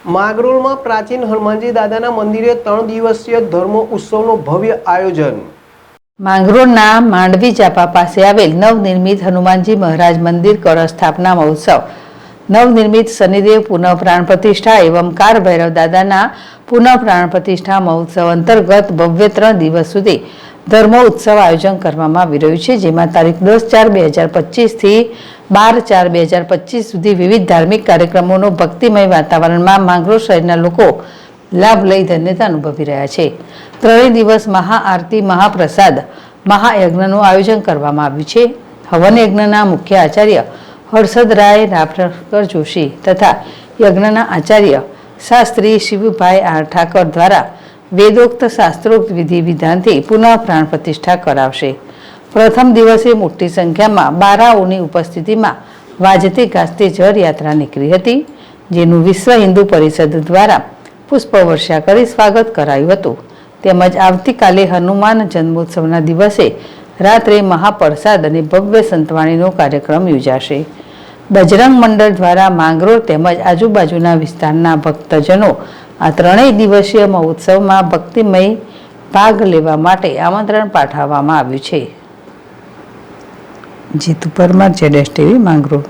માંગરોળમાં પ્રાચીન હનુમાનજી દાદાના મંદિરે 3 દિવસીય ધર્મ ઉત્સવનો ભવ્ય આયોજન। માંગરોળના માંડવી ચાપા પાસે આવેલ નવનિર્મિત હનુમાનજી મહારાજ મંદિર કળશ સ્થાપના મહોત્સવ, નવનિર્મિત શનિદેવ પુનઃ પ્રાણ પ્રતિષ્ઠા એવં કાર ભૈરવ દાદાના પુનઃ પ્રાણ પ્રતિષ્ઠા મહોત્સવ અંતર્ગત ભવ્ય 3 દિવસ સુધી ધર્મ ઉત્સવ આયોજન કરવામાં આવી રહ્યું છે, જેમાં તારીખ 10/4/2025 થી 12/4/2025 સુધી વિવિધ ધાર્મિક કાર્યક્રમોનો ભક્તિમય વાતાવરણમાં માંગરોળ શહેરના લોકો લાભ લઈ ધન્યતા અનુભવી રહ્યા છે। 3 દિવસ મહાઆરતી, મહાપ્રસાદ, મહાયજ્ઞનું આયોજન કરવામાં આવ્યું છે। હવન યજ્ઞના મુખ્ય આચાર્ય હર્ષદરાય રાફકર જોશી તથા યજ્ઞના આચાર્ય શાસ્ત્રી શિવભાઈ આર ઠાકર દ્વારા વેદોક્ત શાસ્ત્રોક્ત વિધિ વિધાનથી પુનઃ પ્રાણ પ્રતિષ્ઠા કરાવશે। પ્રથમ દિવસે મોટી સંખ્યામાં બારાઓની ઉપસ્થિતિમાં વાજતે ગાજતે જળ યાત્રા નીકળી હતી, જેનું વિશ્વ હિન્દુ પરિષદ દ્વારા પુષ્પવર્ષા કરી સ્વાગત કરાયું હતું। તેમજ આવતીકાલે હનુમાન જન્મોત્સવના દિવસે રાત્રે મહાપ્રસાદ અને ભવ્ય સંતવાણીનો કાર્યક્રમ યોજાશે। બજરંગ મંડળ દ્વારા માંગરોળ તેમજ આજુબાજુના વિસ્તારના ભક્તજનો આ 3 દિવસીય મહોત્સવમાં ભક્તિમય ભાગ લેવા માટે આમંત્રણ પાઠવવામાં આવ્યું છે। જીતુ પરમાર, ZSTV માંગરોળ।